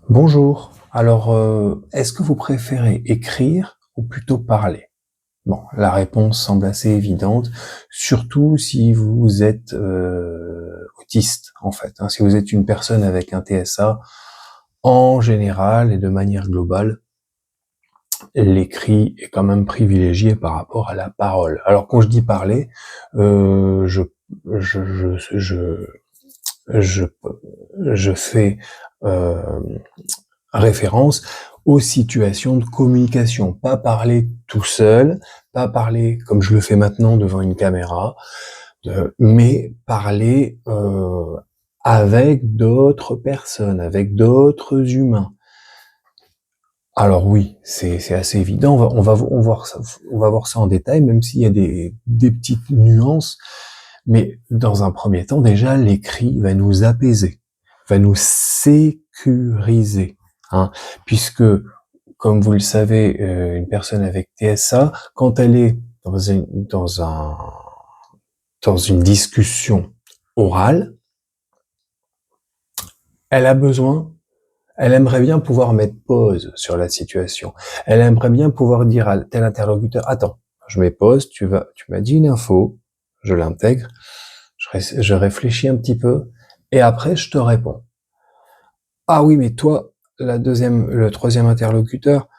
Bonjour. Alors, est-ce que vous préférez écrire ou plutôt parler? Bon, la réponse semble assez évidente, surtout si vous êtes autiste, en fait, hein. Si vous êtes une personne avec un TSA, en général et de manière globale, l'écrit est quand même privilégié par rapport à la parole. Alors, quand je dis parler, je je je je je je fais euh, référence aux situations de communication, pas parler tout seul, pas parler comme je le fais maintenant devant une caméra, mais parler avec d'autres personnes, avec d'autres humains. Alors oui, c'est assez évident. On va voir ça en détail, même s'il y a des petites nuances. Mais dans un premier temps, déjà, l'écrit va nous apaiser, va nous sécuriser, hein, puisque, comme vous le savez, une personne avec TSA, quand elle est dans une discussion orale, elle a besoin, elle aimerait bien pouvoir mettre pause sur la situation. Elle aimerait bien pouvoir dire à tel interlocuteur, attends, je mets pause, tu m'as dit une info, je l'intègre, je réfléchis un petit peu, et après je te réponds. Ah oui, mais toi, le troisième interlocuteur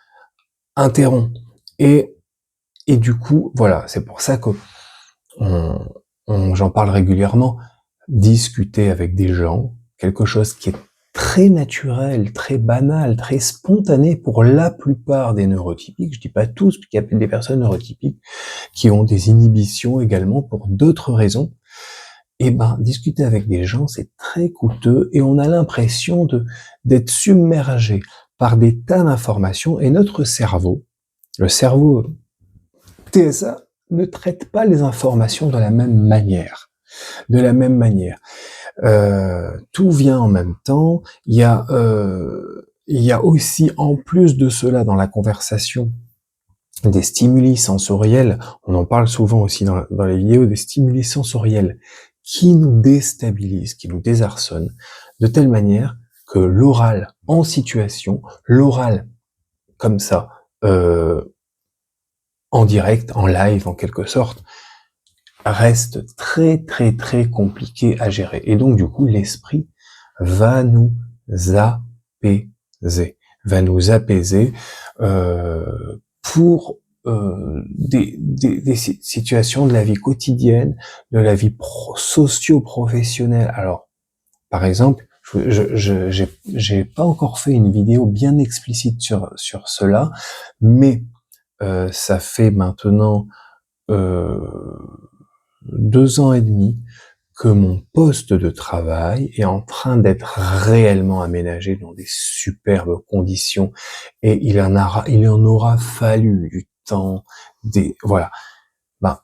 interrompt. Et, et du coup, voilà, c'est pour ça que on, j'en parle régulièrement, discuter avec des gens, quelque chose qui est très naturel, très banal, très spontané pour la plupart des neurotypiques. Je dis pas tous, parce qu'il y a des personnes neurotypiques qui ont des inhibitions également pour d'autres raisons. Eh ben, discuter avec des gens, c'est très coûteux et on a l'impression d'être submergé par des tas d'informations et notre cerveau, le cerveau TSA, ne traite pas les informations de la même manière. De la même manière. Tout vient en même temps. Il y a aussi, en plus de cela, dans la conversation, des stimuli sensoriels. On en parle souvent aussi dans les vidéos, des stimuli sensoriels qui nous déstabilisent, qui nous désarçonnent, de telle manière que l'oral en situation, l'oral comme ça, en direct, en live en quelque sorte, reste très très très compliqué à gérer. Et donc du coup, l'esprit va nous apaiser, va nous apaiser pour des situations de la vie quotidienne, de la vie socio-professionnelle. Alors, par exemple, j'ai pas encore fait une vidéo bien explicite sur cela, mais ça fait maintenant euh, 2 ans et demi que mon poste de travail est en train d'être réellement aménagé dans des superbes conditions et il en aura fallu du temps, voilà. Ben,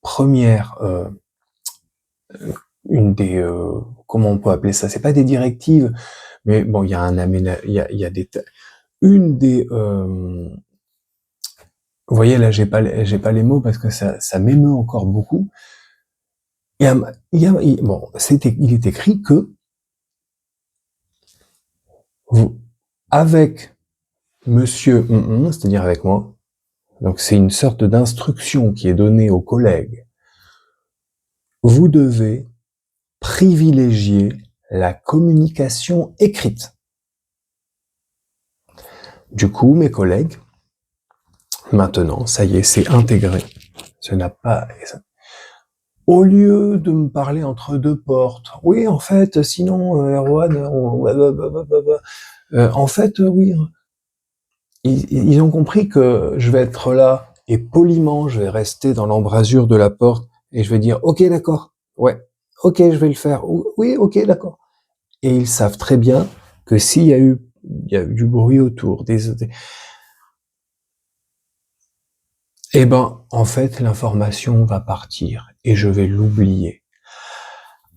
premières, une des, comment on peut appeler ça? C'est pas des directives, mais bon, il y a il y a une des, vous voyez là, j'ai pas les mots parce que ça m'émeut encore beaucoup. Bon, il est écrit que vous, avec monsieur c'est-à-dire avec moi, donc c'est une sorte d'instruction qui est donnée aux collègues, vous devez privilégier la communication écrite. Du coup, mes collègues, maintenant, ça y est, c'est intégré. Ce n'a pas, au lieu de me parler entre deux portes, oui, en fait, sinon, Erwan, en fait, oui, ils ont compris que je vais être là et poliment, je vais rester dans l'embrasure de la porte et je vais dire, ok, d'accord, ouais, ok, je vais le faire, oui, ok, d'accord. Et ils savent très bien que il y a eu du bruit autour, eh ben, en fait, l'information va partir et je vais l'oublier.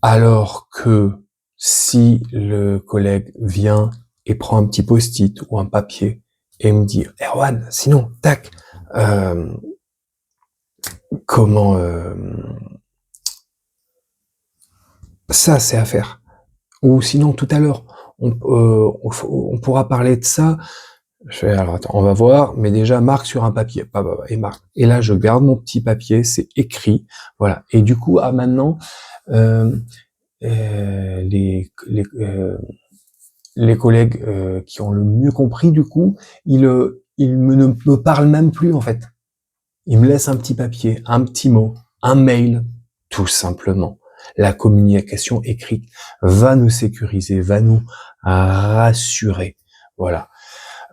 Alors que si le collègue vient et prend un petit post-it ou un papier et me dit, Erwan, sinon, tac, euh, comment ça c'est à faire. Ou sinon tout à l'heure, on pourra parler de ça. Je fais, alors attends, on va voir, mais déjà marque sur un papier, et marque. Et là, je garde mon petit papier, c'est écrit, voilà. Et du coup, maintenant, euh, les collègues qui ont le mieux compris, du coup, ne me parlent même plus en fait. Ils me laissent un petit papier, un petit mot, un mail, tout simplement. La communication écrite va nous sécuriser, va nous rassurer. Voilà.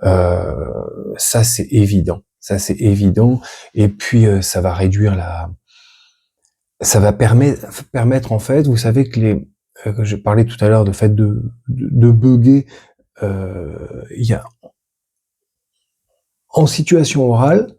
Ça c'est évident. Ça c'est évident. Et puis ça va réduire ça va permettre en fait, vous savez que j'ai parlé tout à l'heure de fait de bugger. Il y a en situation orale,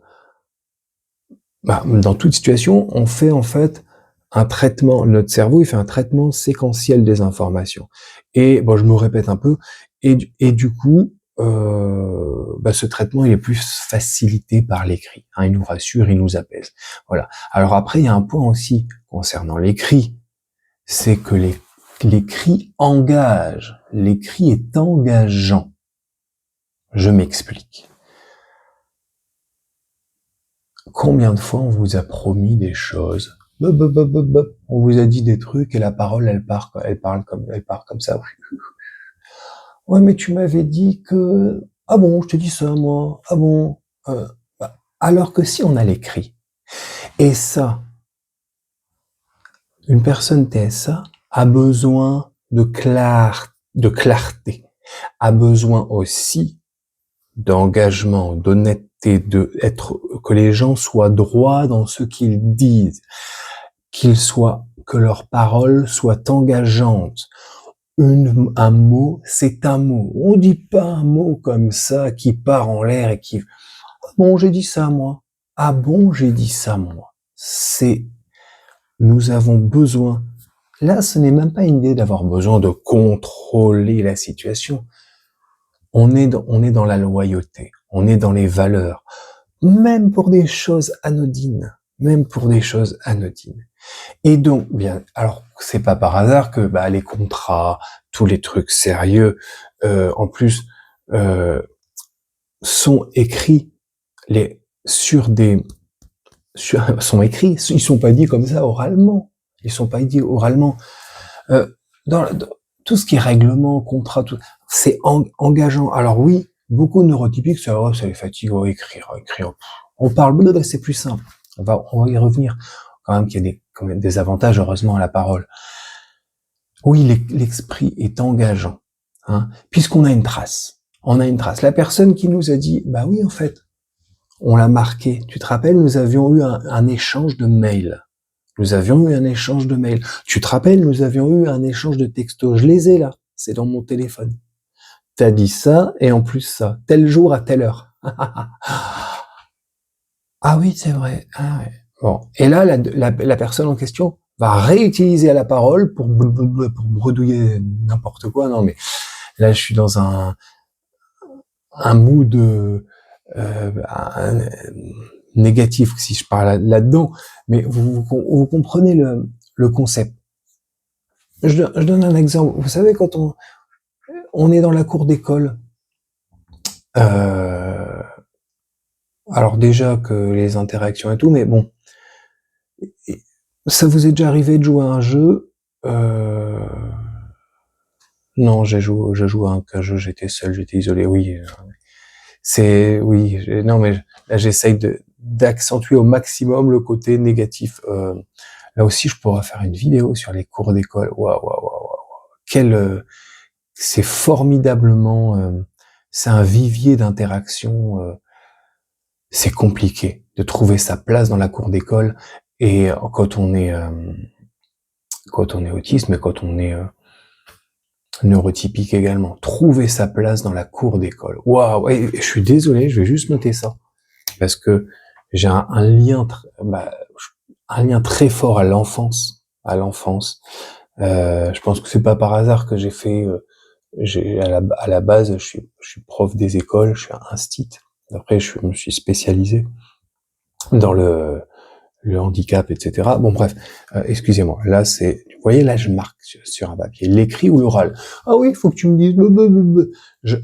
dans toute situation, on fait en fait un traitement. Notre cerveau, il fait un traitement séquentiel des informations. Et bon, je me répète un peu. Et du coup, ce traitement, il est plus facilité par l'écrit. Hein, il nous rassure, il nous apaise. Voilà. Alors après, il y a un point aussi concernant l'écrit, c'est que l'écrit engage. L'écrit est engageant. Je m'explique. Combien de fois on vous a promis des choses? On vous a dit des trucs et la parole, elle part comme ça. Ouais, mais tu m'avais dit que... Ah bon, je te dis ça, moi. Ah bon. Alors que si on a l'écrit. Et ça, une personne TSA a besoin de clarté, a besoin aussi d'engagement, d'honnêteté, que les gens soient droits dans ce qu'ils disent, que leurs paroles soient engageantes. Un mot, c'est un mot. On dit pas un mot comme ça qui part en l'air et qui... Ah bon, j'ai dit ça, moi. Ah bon, j'ai dit ça, moi. Nous avons besoin... Là, ce n'est même pas une idée d'avoir besoin de contrôler la situation. On est dans la loyauté. On est dans les valeurs. Même pour des choses anodines. Et donc, bien, alors c'est pas par hasard que les contrats, tous les trucs sérieux, en plus, sont écrits sont écrits. Ils sont pas dit comme ça oralement. Dans tout ce qui est règlement, contrat, tout, c'est engageant. Alors oui, beaucoup de neurotypiques, ça les fatigue, écrire. On parle, c'est plus simple. On va y revenir. Quand même qu'il y a quand même des avantages, heureusement, à la parole. Oui, l'esprit est engageant, hein, puisqu'on a une trace. La personne qui nous a dit, oui, en fait, on l'a marqué. Tu te rappelles, nous avions eu un échange de mails. Tu te rappelles, nous avions eu un échange de textos. Je les ai là. C'est dans mon téléphone. T'as dit ça, et en plus ça. Tel jour à telle heure. Ah oui, c'est vrai. Ah ouais. Bon. Et là, la personne en question va réutiliser la parole pour bredouiller n'importe quoi. Non, mais là, je suis dans un mood négatif, si je parle là-dedans. Mais vous comprenez le concept. Je donne un exemple. Vous savez, quand on est dans la cour d'école, alors déjà que les interactions et tout, mais bon, ça vous est déjà arrivé de jouer à un jeu? Non, je joue à un jeu, j'étais seul, j'étais isolé, oui. Non, mais là j'essaye d'accentuer au maximum le côté négatif. Là aussi, je pourrais faire une vidéo sur les cours d'école. Waouh. C'est formidablement, c'est un vivier d'interaction. C'est compliqué de trouver sa place dans la cour d'école, et quand on est autiste, mais quand on est neurotypique également, trouver sa place dans la cour d'école. Waouh. Et je suis désolé, je vais juste noter ça parce que j'ai un lien très fort à l'enfance. Je pense que c'est pas par hasard que j'ai fait à la base, je suis prof des écoles, je suis instit. Après, je me suis spécialisé dans le handicap, etc. Bon bref, excusez-moi, là c'est, vous voyez, là je marque sur un papier, l'écrit ou l'oral. Ah oui, il faut que tu me dises,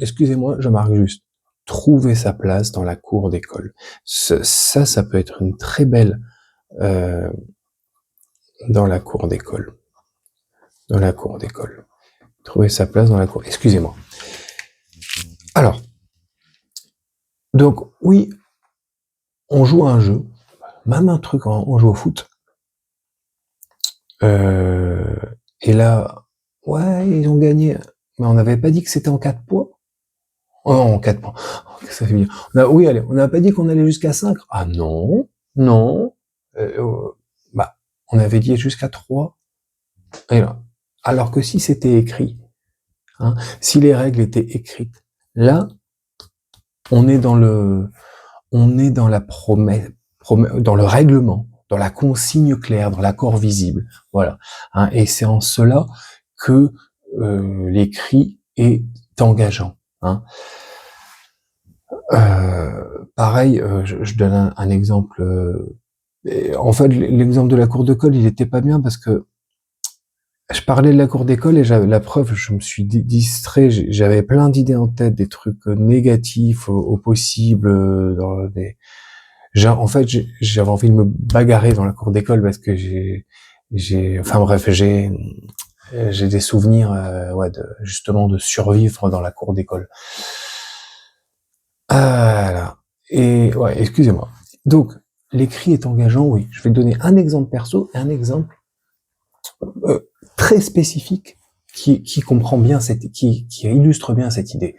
excusez-moi, je marque juste, trouver sa place dans la cour d'école. Ça peut être une très belle, dans la cour d'école. Dans la cour d'école. Trouver sa place dans la cour, excusez-moi. Alors, donc oui, on joue à un jeu, même un truc, on joue au foot. Et là, ouais, ils ont gagné. Mais on n'avait pas dit que c'était en 4 points. Oh, en 4 points. Oh, ça fait bien. Oui, allez, on n'a pas dit qu'on allait jusqu'à 5. Ah non, non. Bah, on avait dit jusqu'à 3. Et là, alors que si c'était écrit, hein, si les règles étaient écrites, là, on est dans la promesse, dans le règlement, dans la consigne claire, dans l'accord visible, voilà. Hein, et c'est en cela que l'écrit est engageant. Hein. Pareil, je donne un exemple. En fait, l'exemple de la cour d'école, il était pas bien parce que je parlais de la cour d'école et j'avais la preuve, je me suis distrait, j'avais plein d'idées en tête, des trucs négatifs au possible, dans des en fait, j'avais envie de me bagarrer dans la cour d'école parce que enfin bref, j'ai des souvenirs, ouais, justement de survivre dans la cour d'école. Voilà. Et ouais, excusez-moi. Donc, l'écrit est engageant, oui. Je vais donner un exemple perso et un exemple très spécifique qui comprend bien qui illustre bien cette idée.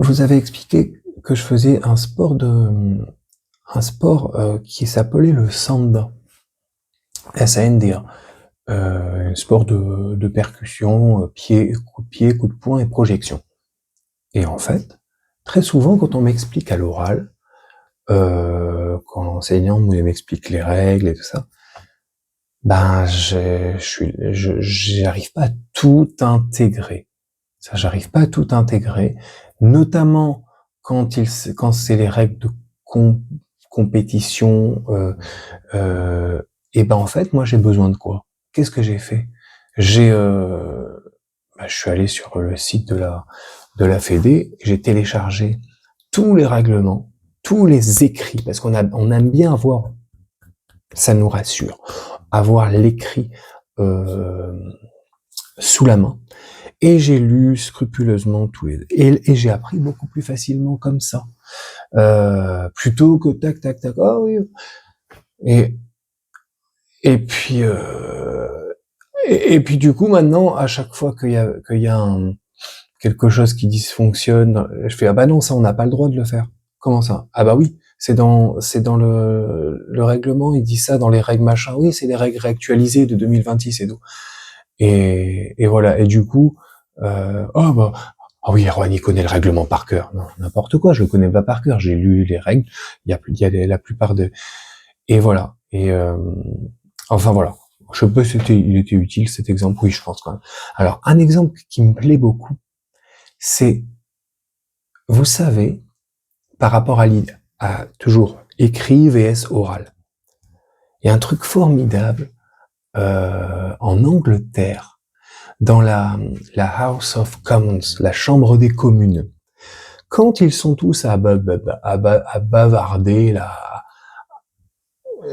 Je vous avais expliqué que je faisais un sport qui s'appelait le Sanda. S-A-N-D-A. Un sport de percussion, coup de pied, coup de poing et projection. Et en fait, très souvent, quand on m'explique à l'oral, quand l'enseignant m'explique les règles et tout ça, ben, j'arrive pas à tout intégrer. Ça, j'arrive pas à tout intégrer, notamment quand c'est les règles de compétition, et ben en fait, moi j'ai besoin de quoi? Qu'est-ce que j'ai fait? Je suis allé sur le site de la Fédé, j'ai téléchargé tous les règlements, tous les écrits, parce on aime bien avoir, ça nous rassure, avoir l'écrit sous la main. Et j'ai lu scrupuleusement et j'ai appris beaucoup plus facilement comme ça, plutôt que tac tac tac. Ah oui. Et puis et puis du coup maintenant, à chaque fois qu'il y a quelque chose qui dysfonctionne, je fais ah bah non, ça on n'a pas le droit de le faire. Comment ça? Ah bah oui, c'est dans le règlement, il dit ça dans les règles machin. Oui, c'est les règles réactualisées de 2026 et tout. Et voilà. Et du coup, oh bah ah oui, Erwan, il connaît le règlement par cœur. Non, n'importe quoi, je le connais pas par cœur. J'ai lu les règles. Il y a la plupart de. Et voilà. Et enfin voilà. Je sais pas si il était utile cet exemple. Oui, je pense quand même. Alors un exemple qui me plaît beaucoup, c'est, vous savez, par rapport à toujours écrit vs oral. Il y a un truc formidable en Angleterre, dans la House of Commons, la Chambre des communes. Quand ils sont tous à bavarder, là,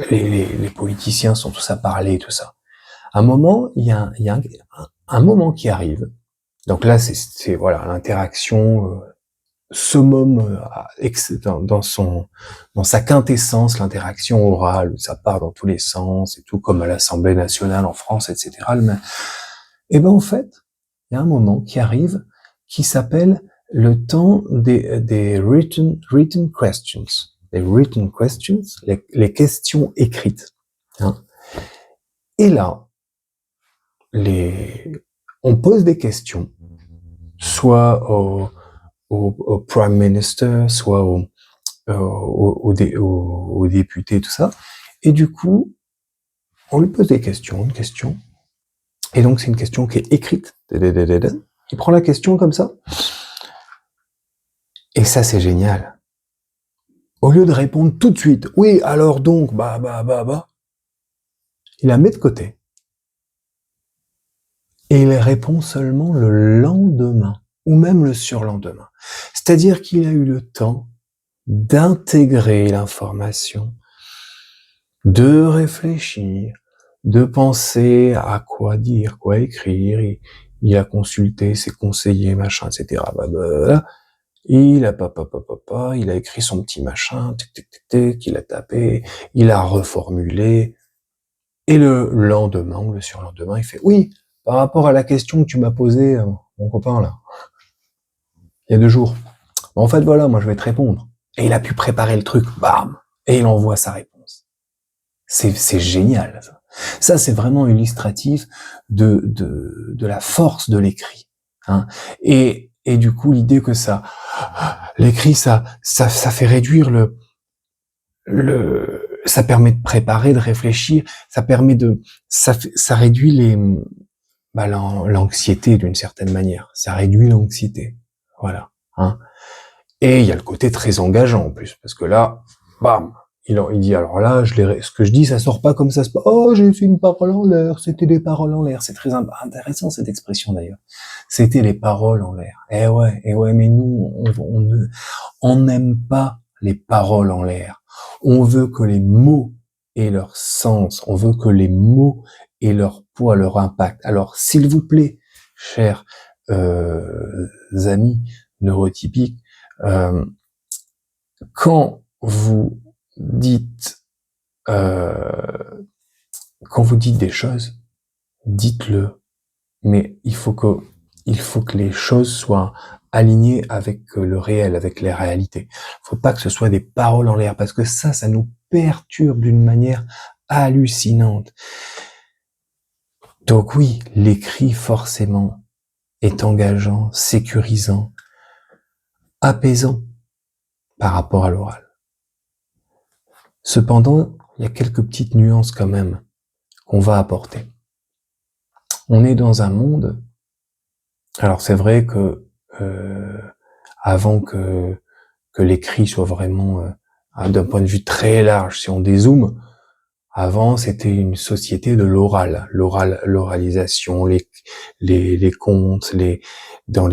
les politiciens sont tous à parler, tout ça. À un moment, il y a un moment qui arrive. Donc là, c'est voilà, l'interaction summum dans sa quintessence, l'interaction orale, ça part dans tous les sens et tout, comme à l'Assemblée nationale en France, etc. Et ben en fait, il y a un moment qui arrive qui s'appelle le temps des written questions. Les written questions, les questions écrites. Hein. Et là, on pose des questions, soit au Prime Minister, soit aux députés, tout ça. Et du coup, on lui pose des questions, une question. Et donc, c'est une question qui est écrite. Il prend la question comme ça. Et ça, c'est génial. au lieu de répondre tout de suite, oui, alors donc, il la met de côté. Et il répond seulement le lendemain, ou même le surlendemain. C'est-à-dire qu'il a eu le temps d'intégrer l'information, de réfléchir, de penser à quoi dire, quoi écrire. Il a consulté ses conseillers, machin, etc. Il a écrit son petit machin, il a tapé, il a reformulé. Et le lendemain ou le surlendemain, il fait oui, par rapport à la question que tu m'as posée, mon copain là, il y a 2 jours. En fait, voilà, moi je vais te répondre. Et il a pu préparer le truc, bam, et il envoie sa réponse. C'est génial, ça. Ça, c'est vraiment illustratif de la force de l'écrit. Hein. Et du coup, l'idée que l'écrit, ça fait réduire ça permet de préparer, de réfléchir, ça réduit l'anxiété d'une certaine manière. Ça réduit l'anxiété. Voilà. Hein. Et il y a le côté très engageant en plus, parce que là, bam, il dit alors là, ce que je dis, ça sort pas comme ça se passe. Oh, j'ai fait une parole en l'air. C'était des paroles en l'air. C'est très intéressant cette expression d'ailleurs. C'était les paroles en l'air. Eh ouais, mais nous, on n'aime pas les paroles en l'air. On veut que les mots aient leur sens. On veut que les mots aient leur poids, leur impact. Alors, s'il vous plaît, chers amis neurotypiques, quand vous dites des choses, dites-le. Mais il faut que les choses soient alignées avec le réel, avec les réalités. Il faut pas que ce soit des paroles en l'air, parce que ça nous perturbe d'une manière hallucinante. Donc oui, l'écrit forcément est engageant, sécurisant, apaisant par rapport à l'oral. Cependant, il y a quelques petites nuances quand même qu'on va apporter. On est dans un monde, alors c'est vrai que avant que l'écrit soit vraiment d'un point de vue très large, si on dézoome, avant c'était une société de l'oralisation, les contes, dans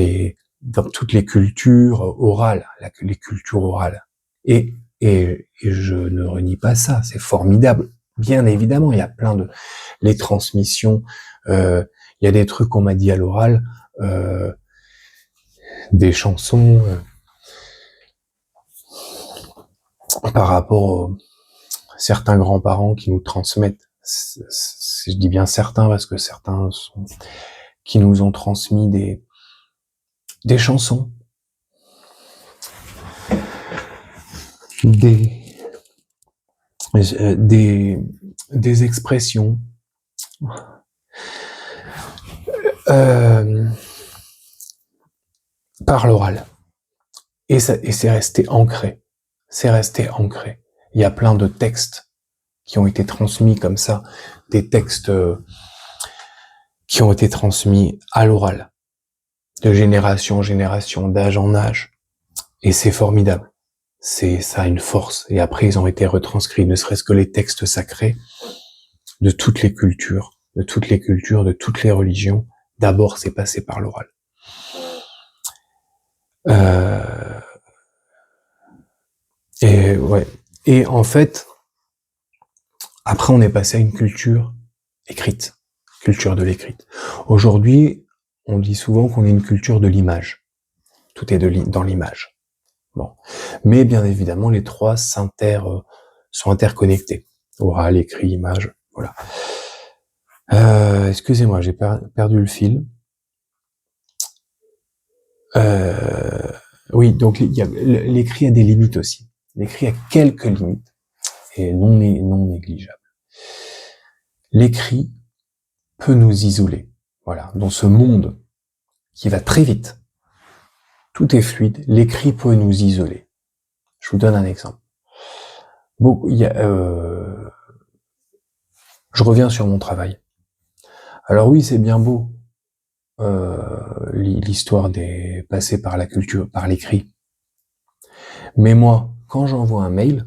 toutes les cultures orales, les cultures orales. Et je ne renie pas ça, c'est formidable. Bien évidemment, il y a les transmissions, il y a des trucs qu'on m'a dit à l'oral, des chansons par rapport à certains grands-parents qui nous transmettent, je dis bien certains parce que certains qui nous ont transmis des chansons, des expressions, par l'oral. Et c'est resté ancré. C'est resté ancré. Il y a plein de textes qui ont été transmis comme ça, des textes qui ont été transmis à l'oral, de génération en génération, d'âge en âge. Et c'est formidable. Ça a une force. Et après, ils ont été retranscrits, ne serait-ce que les textes sacrés de toutes les cultures, de toutes les religions. D'abord, c'est passé par l'oral. Et ouais. Et en fait, après, on est passé à une culture écrite, culture de l'écrite. Aujourd'hui, on dit souvent qu'on est une culture de l'image. Tout est dans l'image. Bon. Mais bien évidemment, les trois sont interconnectés. Oral, écrit, image, voilà. Excusez-moi, j'ai perdu le fil. Oui, donc l'écrit a des limites aussi. L'écrit a quelques limites et non négligeables. L'écrit peut nous isoler. Voilà, dans ce monde qui va très vite, tout est fluide, l'écrit peut nous isoler. Je vous donne un exemple. Je reviens sur mon travail. Alors oui, c'est bien beau, l'histoire des passer par la culture, par l'écrit. Mais moi, quand j'envoie un mail,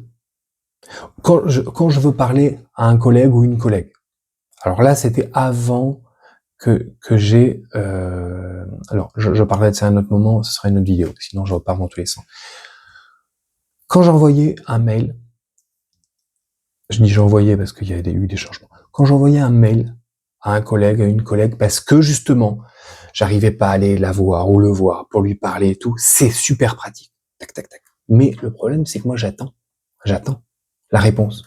quand je veux parler à un collègue ou une collègue. Alors là, c'était avant que j'ai... alors, je parlerai de ça à un autre moment, ce sera une autre vidéo, sinon je repars dans tous les sens. Quand j'envoyais un mail, je dis j'envoyais parce qu'il y a eu des changements. Quand j'envoyais un mail à un collègue, à une collègue, parce que justement, j'arrivais pas à aller la voir ou le voir pour lui parler et tout, c'est super pratique. Tac, tac, tac. Mais le problème, c'est que moi, j'attends la réponse.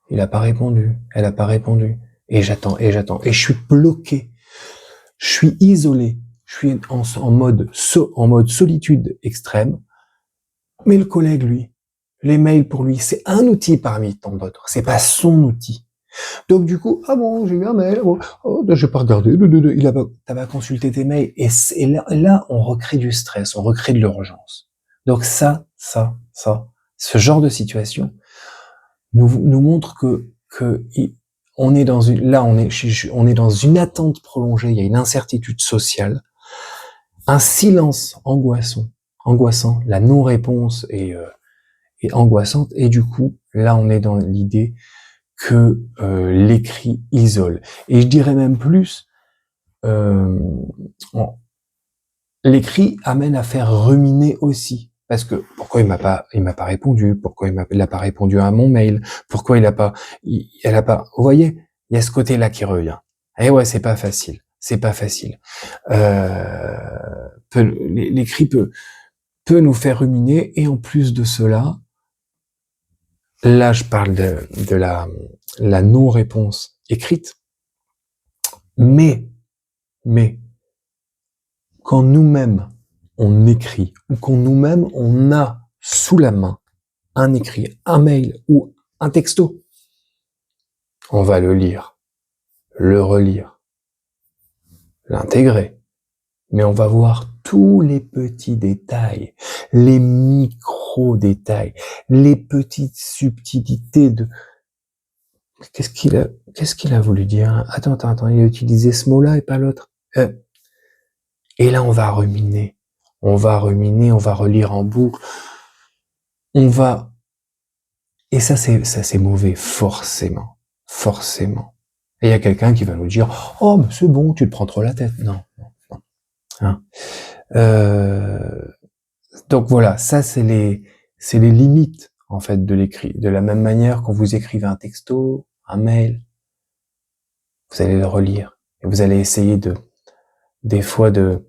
Il a pas répondu, elle a pas répondu. Et j'attends, et je suis bloqué. Je suis isolé. Je suis en mode solitude extrême. Mais le collègue, lui, les mails pour lui, c'est un outil parmi tant d'autres. C'est pas son outil. Donc du coup, ah bon, j'ai eu un mail, j'ai pas regardé, t'as pas consulté tes mails. Et là, on recrée du stress, on recrée de l'urgence. Donc ça, ce genre de situation nous montre que on est dans on est dans une attente prolongée, il y a une incertitude sociale, un silence angoissant, la non-réponse est angoissante, et du coup, là, on est dans l'idée que l'écrit isole. Et je dirais même plus, l'écrit amène à faire ruminer aussi. Parce que pourquoi il m'a pas répondu, pourquoi il a pas répondu à mon mail, pourquoi elle a pas, vous voyez, il y a ce côté-là qui revient. Et ouais, c'est pas facile. L'écrit peut nous faire ruminer, et en plus de cela, là, je parle de la non-réponse écrite, mais, quand nous-mêmes, on écrit, ou quand nous-mêmes, on a sous la main un écrit, un mail ou un texto, on va le lire, le relire, l'intégrer, mais on va voir tous les petits détails, les micro-détails, les petites subtilités de... Qu'est-ce qu'il a voulu dire? Attends, il a utilisé ce mot-là et pas l'autre. Et là, on va ruminer, on va relire en boucle, et ça c'est mauvais, forcément. Et il y a quelqu'un qui va nous dire, oh, mais c'est bon, tu te prends trop la tête. Non. Hein. Donc voilà, ça c'est les limites, en fait, de l'écrit. De la même manière, quand vous écrivez un texto, un mail, vous allez le relire, et vous allez essayer des fois de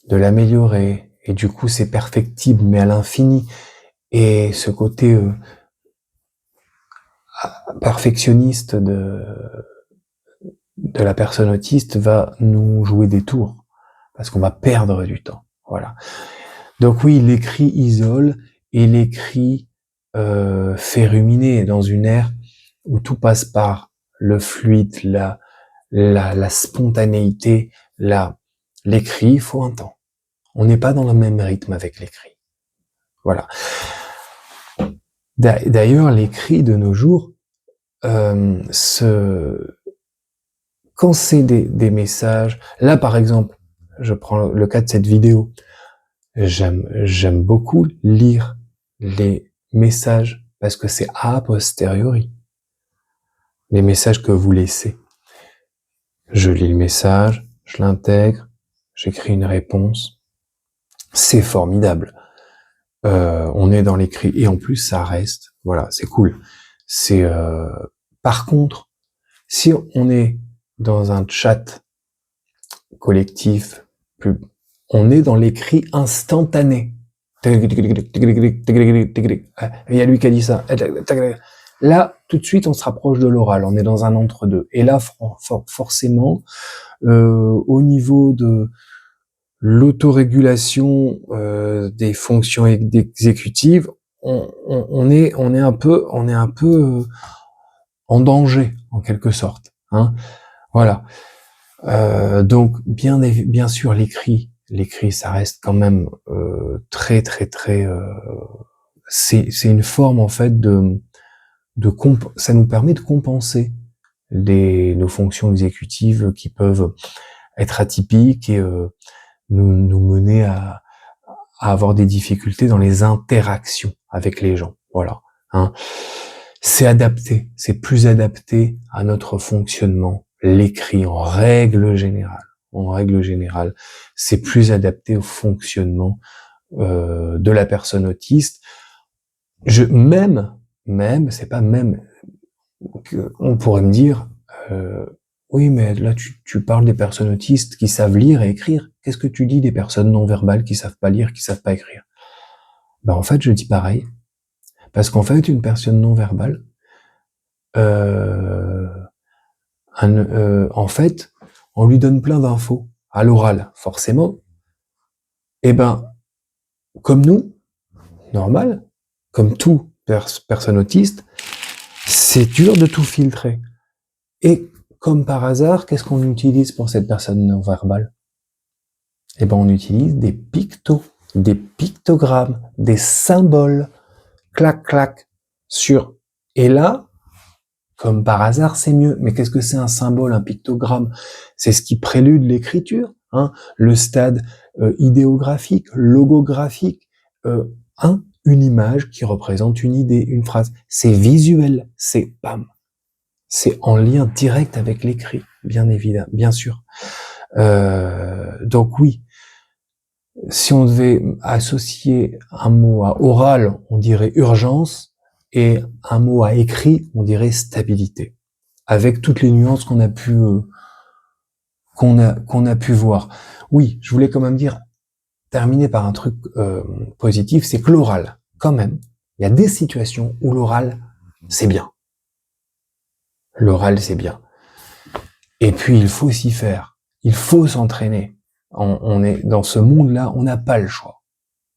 l'améliorer, et du coup c'est perfectible, mais à l'infini. Et ce côté perfectionniste de la personne autiste va nous jouer des tours, parce qu'on va perdre du temps. Voilà. Donc oui, l'écrit isole, et l'écrit fait ruminer dans une ère où tout passe par le fluide, la spontanéité. L'écrit, il faut un temps. On n'est pas dans le même rythme avec l'écrit. Voilà. D'ailleurs, l'écrit de nos jours, quand c'est des messages, là par exemple, je prends le cas de cette vidéo, j'aime beaucoup lire les messages, parce que c'est a posteriori, les messages que vous laissez. Je lis le message, je l'intègre, j'écris une réponse, c'est formidable. On est dans l'écrit, et en plus ça reste, voilà, c'est cool. Par contre, si on est dans un chat collectif, on est dans l'écrit instantané. Il y a lui qui a dit ça. Là, tout de suite, on se rapproche de l'oral. On est dans un entre-deux. Et là, forcément, au niveau de l'autorégulation des fonctions exécutives, on est un peu en danger, en quelque sorte. Hein, voilà. Donc bien sûr, l'écrit, ça reste quand même très c'est une forme, en fait, ça nous permet de compenser nos fonctions exécutives qui peuvent être atypiques, et nous mener à avoir des difficultés dans les interactions avec les gens. Voilà. Hein. C'est adapté, c'est plus adapté à notre fonctionnement. L'écrit, en règle générale, c'est plus adapté au fonctionnement de la personne autiste. C'est pas même que on pourrait me dire, oui, mais là tu parles des personnes autistes qui savent lire et écrire. Qu'est-ce que tu dis des personnes non verbales qui savent pas lire, qui savent pas écrire? Ben en fait, je dis pareil, parce qu'en fait, une personne non verbale, euh, en fait, on lui donne plein d'infos à l'oral, forcément. Et ben, comme nous, normal, comme tout personne autiste, c'est dur de tout filtrer. Et comme par hasard, qu'est-ce qu'on utilise pour cette personne non verbale? Eh ben, on utilise des des pictogrammes, des symboles, clac, clac, et là, comme par hasard, c'est mieux. Mais qu'est-ce que c'est un symbole, un pictogramme? C'est ce qui prélude l'écriture, hein, le stade idéographique, logographique, une image qui représente une idée, une phrase. C'est visuel, c'est bam. C'est en lien direct avec l'écrit, bien évidemment, bien sûr. Donc oui, si on devait associer un mot à oral, on dirait urgence, et un mot à écrit, on dirait stabilité, avec toutes les nuances qu'on a pu voir. Oui, je voulais quand même terminer par un truc positif, c'est que l'oral, quand même, il y a des situations où l'oral, c'est bien. L'oral, c'est bien. Et puis, il faut s'y faire. Il faut s'entraîner. On est dans ce monde-là, on n'a pas le choix.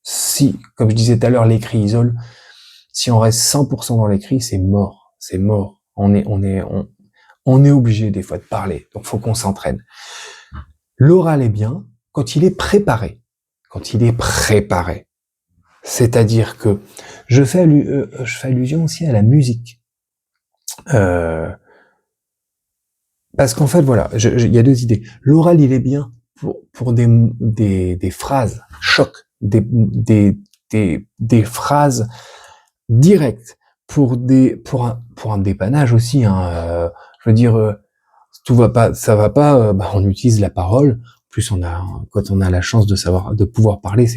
Si, comme je disais tout à l'heure, l'écrit isole, si on reste 100% dans l'écrit, c'est mort. C'est mort. On est obligé des fois de parler. Donc, faut qu'on s'entraîne. L'oral est bien quand il est préparé. Quand il est préparé. C'est-à-dire que je fais allusion aussi à la musique. Parce qu'en fait, voilà, il y a deux idées. L'oral, il est bien pour des phrases choc, des phrases directes, pour un dépannage aussi. Hein, je veux dire, ça va pas. On utilise la parole. En plus, quand on a la chance de pouvoir parler,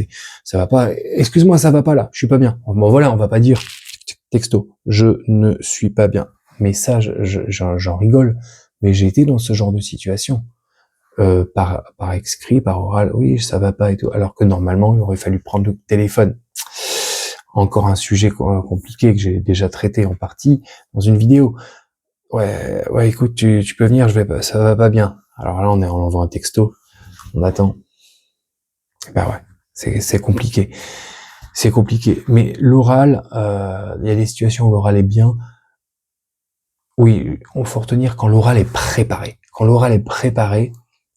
ça va pas. Excuse-moi, ça va pas là. Je suis pas bien. Bon voilà, on va pas dire texto. Je ne suis pas bien. Mais ça, j'en rigole. Mais j'ai été dans ce genre de situation, par écrit, par oral. Oui, ça va pas et tout. Alors que normalement, il aurait fallu prendre le téléphone. Encore un sujet compliqué que j'ai déjà traité en partie dans une vidéo. Ouais, écoute, tu peux venir, ça va pas bien. Alors là, on envoie un texto, on attend. Ben ouais, c'est compliqué. C'est compliqué. Mais l'oral, il y a des situations où l'oral est bien. Oui, on faut retenir quand l'oral est préparé. Quand l'oral est préparé,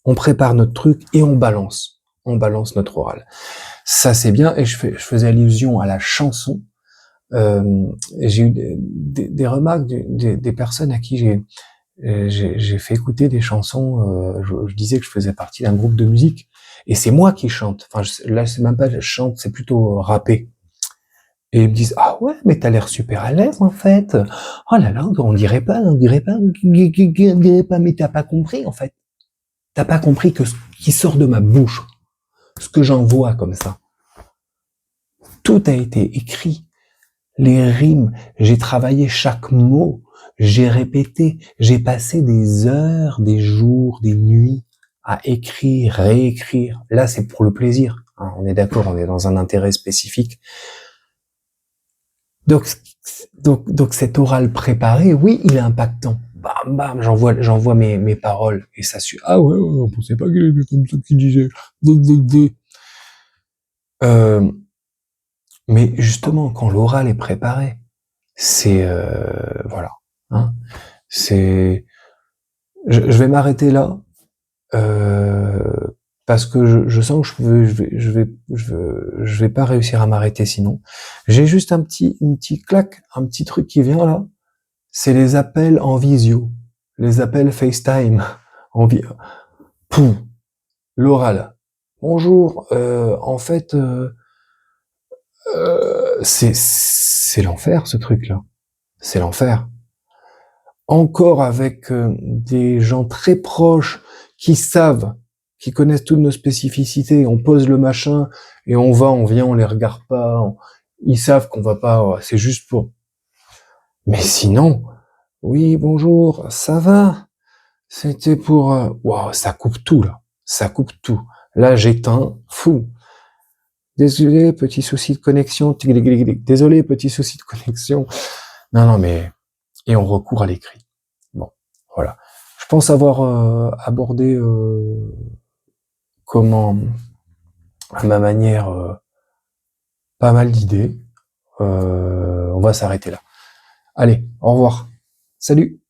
on prépare notre truc et on balance. On balance notre oral. Ça, c'est bien. Et je faisais allusion à la chanson. J'ai eu des remarques des personnes à qui j'ai fait écouter des chansons. Je disais que je faisais partie d'un groupe de musique. Et c'est moi qui chante. Enfin, là, c'est même pas je chante, c'est plutôt rappé. Et ils me disent, ah ouais, mais t'as l'air super à l'aise, en fait. Oh là là, on dirait pas, mais t'as pas compris, en fait. T'as pas compris que ce qui sort de ma bouche, ce que j'envoie comme ça, tout a été écrit. Les rimes, j'ai travaillé chaque mot, j'ai répété, j'ai passé des heures, des jours, des nuits à écrire, réécrire. Là, c'est pour le plaisir. Hein, on est d'accord, on est dans un intérêt spécifique. Donc cet oral préparé, oui, il est impactant. Bam, bam, j'envoie mes paroles et ça suit. Ah ouais, on pensait pas qu'il était comme ça qu'il disait. Mais justement, quand l'oral est préparé, c'est voilà. Hein, je vais m'arrêter là parce que je sens que je vais pas réussir à m'arrêter sinon. J'ai juste une petite claque, un petit truc qui vient là. C'est les appels en visio, les appels FaceTime en l'oral. Bonjour, en fait, C'est l'enfer, ce truc-là. C'est l'enfer. Encore avec des gens très proches qui savent, qui connaissent toutes nos spécificités, on pose le machin et on vient, on les regarde pas, ils savent qu'on va pas, c'est juste pour. Mais sinon, oui, bonjour, ça va? C'était pour... Waouh, ça coupe tout, là. Ça coupe tout. Là, j'éteins, fou. Désolé, petit souci de connexion. Désolé, petit souci de connexion. Non, non, mais... Et on recourt à l'écrit. Bon, voilà. Je pense avoir abordé comment, à ma manière, pas mal d'idées. On va s'arrêter là. Allez, au revoir. Salut.